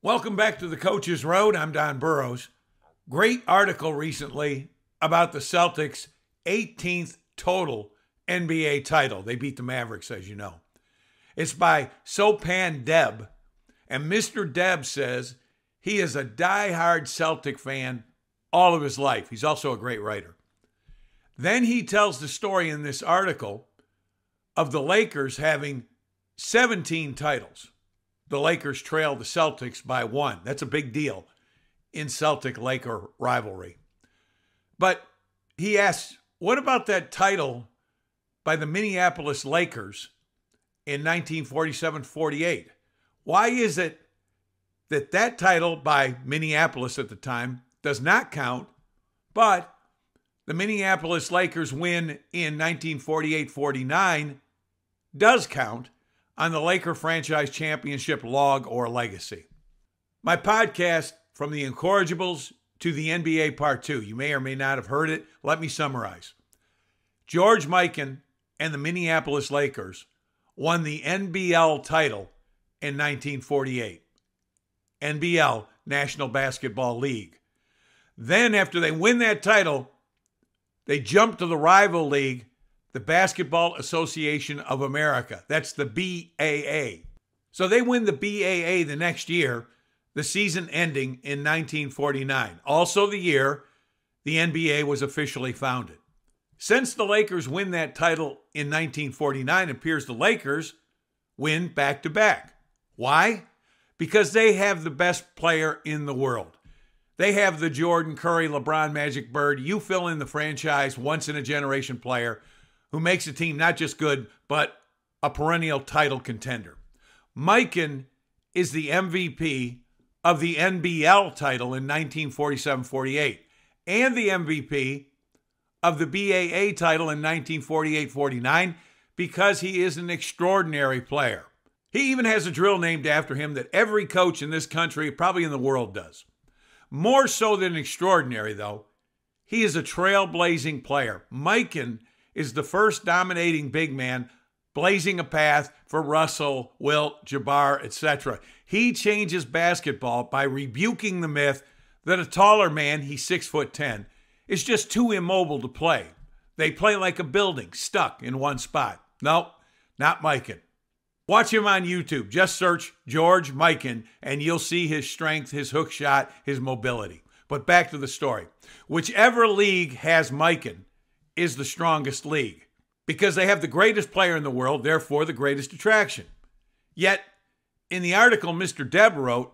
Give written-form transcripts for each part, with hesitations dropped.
Welcome back to the Coach's Road. I'm Don Burrows. Great article recently about the Celtics' 18th total NBA title. They beat the Mavericks, as you know. It's by Sopan Deb. And Mr. Deb says he is a diehard Celtic fan all of his life. He's also a great writer. Then he tells the story in this article of the Lakers having 17 titles. The Lakers trail the Celtics by 1. That's a big deal in Celtic-Laker rivalry. But he asks, what about that title by the Minneapolis Lakers in 1947-48? Why is it that that title by Minneapolis at the time does not count, but the Minneapolis Lakers win in 1948-49 does count on the Laker franchise championship log or legacy? My podcast, From the Incorrigibles to the NBA Part 2. You may or may not have heard it. Let me summarize. George Mikan and the Minneapolis Lakers won the NBL title in 1948. NBL, National Basketball League. Then after they win that title, they jump to the rival league, the Basketball Association of America. That's the BAA. So they win the BAA the next year, the season ending in 1949. Also the year the NBA was officially founded. Since the Lakers win that title in 1949, it appears the Lakers win back-to-back. Why? Because they have the best player in the world. They have the Jordan, Curry, LeBron, Magic, Bird. You fill in the franchise, once-in-a-generation player who makes a team not just good, but a perennial title contender. Mikan is the MVP of the NBL title in 1947-48 and the MVP of the BAA title in 1948-49 because he is an extraordinary player. He even has a drill named after him that every coach in this country, probably in the world, does. More so than extraordinary, though, he is a trailblazing player. Mikan is the first dominating big man, blazing a path for Russell, Wilt, Jabbar, etc. He changes basketball by rebuking the myth that a taller man, he's 6'10", is just too immobile to play. They play like a building, stuck in one spot. No, not Mikan. Watch him on YouTube. Just search George Mikan, and you'll see his strength, his hook shot, his mobility. But back to the story. Whichever league has Mikan is the strongest league because they have the greatest player in the world, therefore the greatest attraction. Yet, in the article Mr. Deb wrote,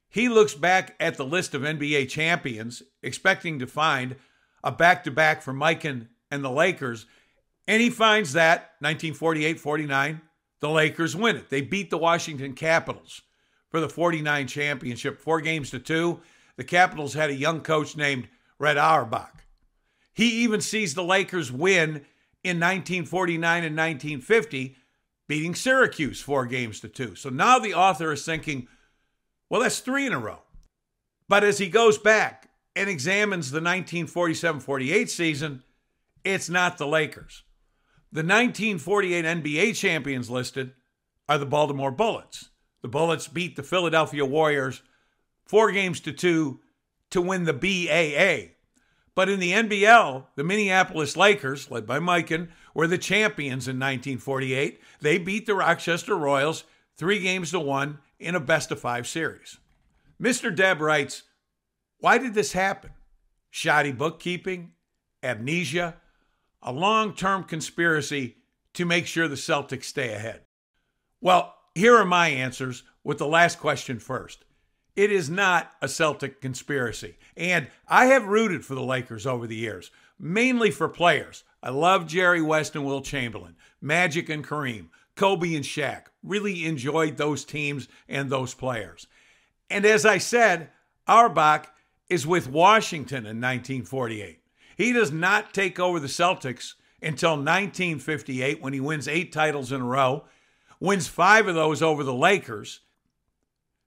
he looks back at the list of NBA champions, expecting to find a back-to-back for Mikan and the Lakers, and he finds that 1948-49, the Lakers win it. They beat the Washington Capitals for the 49 championship, 4-2. The Capitals had a young coach named Red Auerbach. He even sees the Lakers win in 1949 and 1950, beating Syracuse 4-2. So now the author is thinking, well, that's 3 in a row. But as he goes back and examines the 1947-48 season, it's not the Lakers. The 1948 NBA champions listed are the Baltimore Bullets. The Bullets beat the Philadelphia Warriors 4-2 to win the BAA. But in the NBL, the Minneapolis Lakers, led by Mikan, were the champions in 1948. They beat the Rochester Royals 3-1 in a best-of-5 series. Mr. Deb writes, why did this happen? Shoddy bookkeeping? Amnesia? A long-term conspiracy to make sure the Celtics stay ahead? Well, here are my answers with the last question first. It is not a Celtic conspiracy. And I have rooted for the Lakers over the years, mainly for players. I love Jerry West and Wilt Chamberlain, Magic and Kareem, Kobe and Shaq. Really enjoyed those teams and those players. And as I said, Auerbach is with Washington in 1948. He does not take over the Celtics until 1958 when he wins 8 titles in a row, wins 5 of those over the Lakers.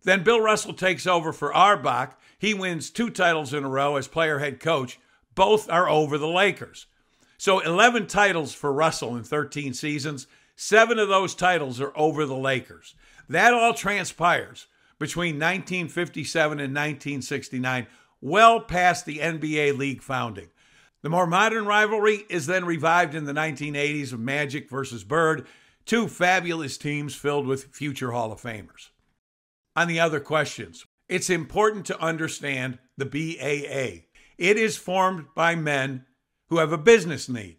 Then Bill Russell takes over for Auerbach. He wins 2 titles in a row as player head coach. Both are over the Lakers. So 11 titles for Russell in 13 seasons. 7 of those titles are over the Lakers. That all transpires between 1957 and 1969, well past the NBA league founding. The more modern rivalry is then revived in the 1980s with Magic versus Bird, two fabulous teams filled with future Hall of Famers. On the other questions, it's important to understand the BAA. It is formed by men who have a business need.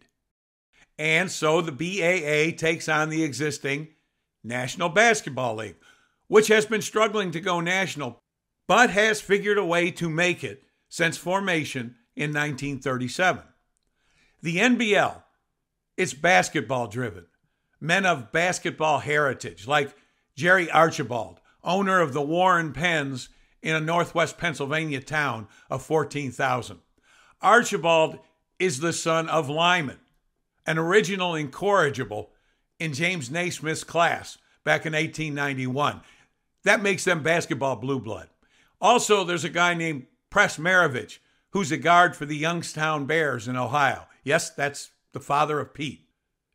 And so the BAA takes on the existing National Basketball League, which has been struggling to go national, but has figured a way to make it since formation in 1937. The NBL is basketball driven. Men of basketball heritage, like Jerry Archibald, owner of the Warren Pens in a northwest Pennsylvania town of 14,000. Archibald is the son of Lyman, an original incorrigible in James Naismith's class back in 1891. That makes them basketball blue blood. Also, there's a guy named Press Maravich, who's a guard for the Youngstown Bears in Ohio. Yes, that's the father of Pete.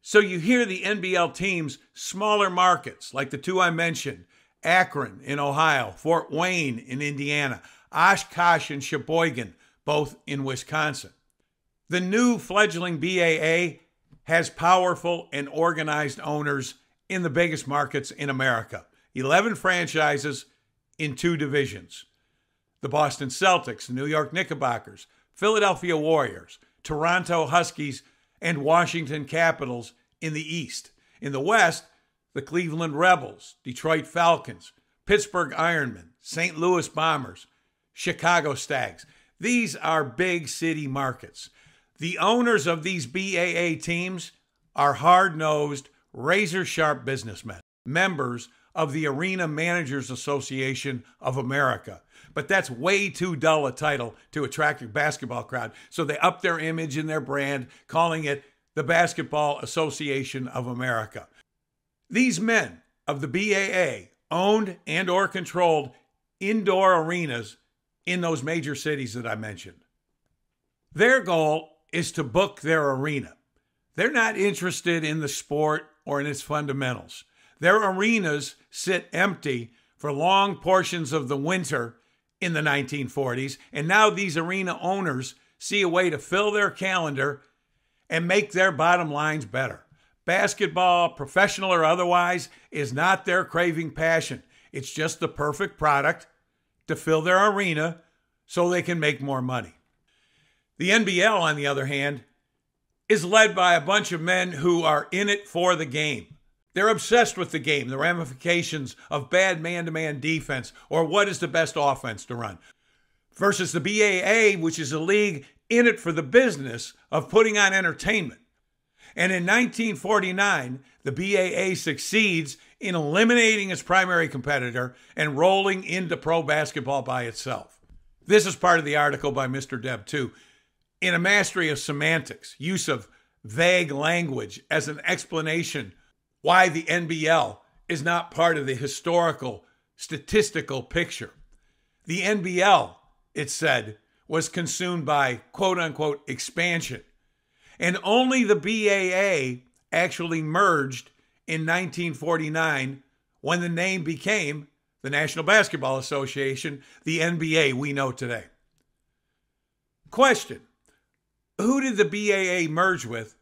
So you hear the NBL teams, smaller markets like the two I mentioned, Akron in Ohio, Fort Wayne in Indiana, Oshkosh and Sheboygan, both in Wisconsin. The new fledgling BAA has powerful and organized owners in the biggest markets in America. 11 franchises in 2 divisions. The Boston Celtics, New York Knickerbockers, Philadelphia Warriors, Toronto Huskies, and Washington Capitals in the East. In the West, the Cleveland Rebels, Detroit Falcons, Pittsburgh Ironmen, St. Louis Bombers, Chicago Stags. These are big city markets. The owners of these BAA teams are hard-nosed, razor-sharp businessmen, members of the Arena Managers Association of America. But that's way too dull a title to attract a basketball crowd, so they up their image and their brand, calling it the Basketball Association of America. These men of the BAA owned and or controlled indoor arenas in those major cities that I mentioned. Their goal is to book their arena. They're not interested in the sport or in its fundamentals. Their arenas sit empty for long portions of the winter in the 1940s, and now these arena owners see a way to fill their calendar and make their bottom lines better. Basketball, professional or otherwise, is not their craving passion. It's just the perfect product to fill their arena so they can make more money. The NBL, on the other hand, is led by a bunch of men who are in it for the game. They're obsessed with the game, the ramifications of bad man-to-man defense, or what is the best offense to run. Versus the BAA, which is a league in it for the business of putting on entertainment. And in 1949, the BAA succeeds in eliminating its primary competitor and rolling into pro basketball by itself. This is part of the article by Mr. Deb, too. In a mastery of semantics, use of vague language as an explanation why the NBL is not part of the historical, statistical picture. The NBL, it said, was consumed by quote-unquote expansion. And only the BAA actually merged in 1949 when the name became the National Basketball Association, the NBA we know today. Question: who did the BAA merge with,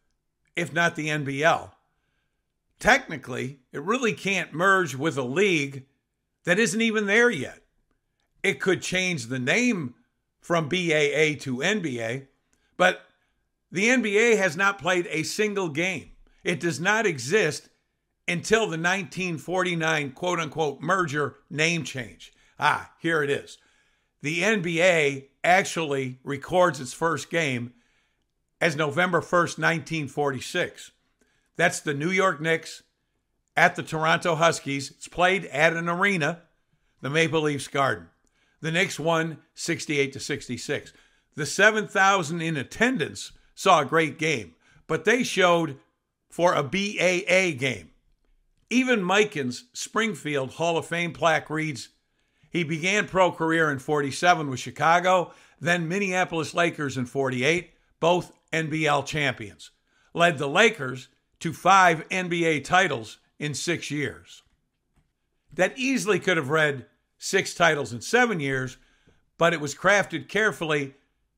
if not the NBL? Technically, it really can't merge with a league that isn't even there yet. It could change the name from BAA to NBA, but the NBA has not played a single game. It does not exist until the 1949 quote-unquote merger name change. Here it is. The NBA actually records its first game as November 1st, 1946. That's the New York Knicks at the Toronto Huskies. It's played at an arena, the Maple Leafs Garden. The Knicks won 68-66. The 7,000 in attendance saw a great game, but they showed for a BAA game. Even Mikan's Springfield Hall of Fame plaque reads, he began pro career in 47 with Chicago, then Minneapolis Lakers in 48, both NBL champions. Led the Lakers to 5 NBA titles in 6 years. That easily could have read 6 titles in 7 years, but it was crafted carefully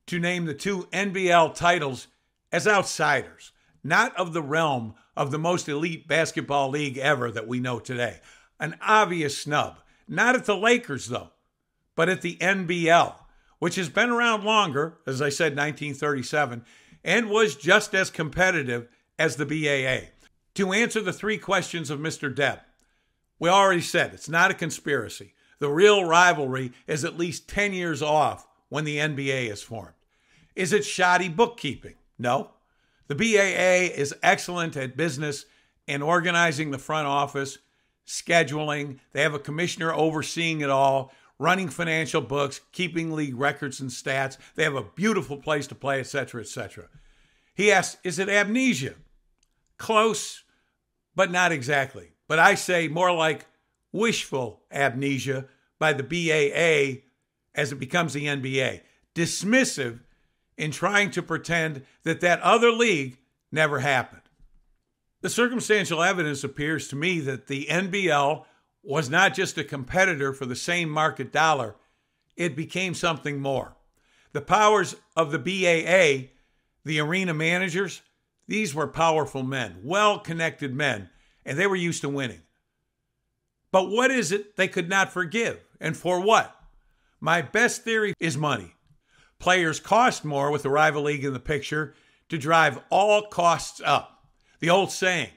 to name the 2 NBL titles as outsiders, not of the realm of the most elite basketball league ever that we know today. An obvious snub. Not at the Lakers, though, but at the NBL, which has been around longer, as I said, 1937, and was just as competitive as the BAA. To answer the 3 questions of Mr. Depp, we already said it's not a conspiracy. The real rivalry is at least 10 years off when the NBA is formed. Is it shoddy bookkeeping? No. The BAA is excellent at business and organizing the front office, scheduling. They have a commissioner overseeing it all, running financial books, keeping league records and stats. They have a beautiful place to play, etc., etc. He asks, is it amnesia? Close, but not exactly. But I say more like wishful amnesia by the BAA as it becomes the NBA. Dismissive in trying to pretend that that other league never happened. The circumstantial evidence appears to me that the NBL was not just a competitor for the same market dollar, it became something more. The powers of the BAA, the arena managers, these were powerful men, well-connected men, and they were used to winning. But what is it they could not forgive, and for what? My best theory is money. Players cost more with the rival league in the picture to drive all costs up. The old saying,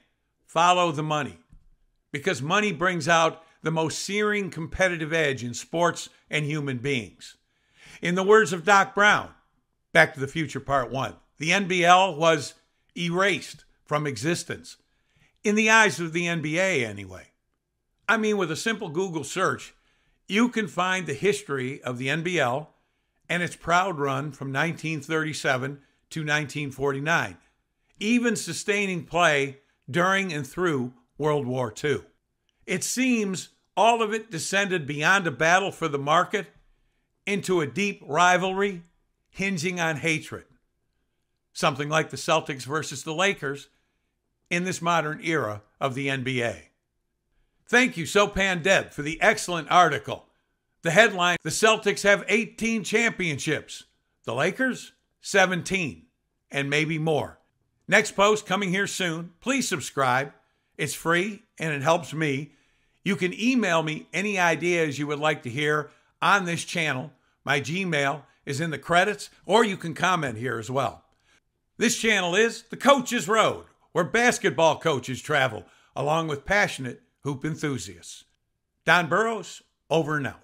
follow the money, because money brings out the most searing competitive edge in sports and human beings. In the words of Doc Brown, Back to the Future Part 1, the NBL was erased from existence. In the eyes of the NBA, anyway. I mean, with a simple Google search, you can find the history of the NBL and its proud run from 1937 to 1949, even sustaining play during and through World War II. It seems all of it descended beyond a battle for the market into a deep rivalry hinging on hatred. Something like the Celtics versus the Lakers in this modern era of the NBA. Thank you, Sopan Deb, for the excellent article. The headline, the Celtics have 18 championships. The Lakers, 17, and maybe more. Next post coming here soon. Please subscribe. It's free and it helps me. You can email me any ideas you would like to hear on this channel. My Gmail is in the credits, or you can comment here as well. This channel is The Coach's Road, where basketball coaches travel, along with passionate hoop enthusiasts. Don Burrows, over and out.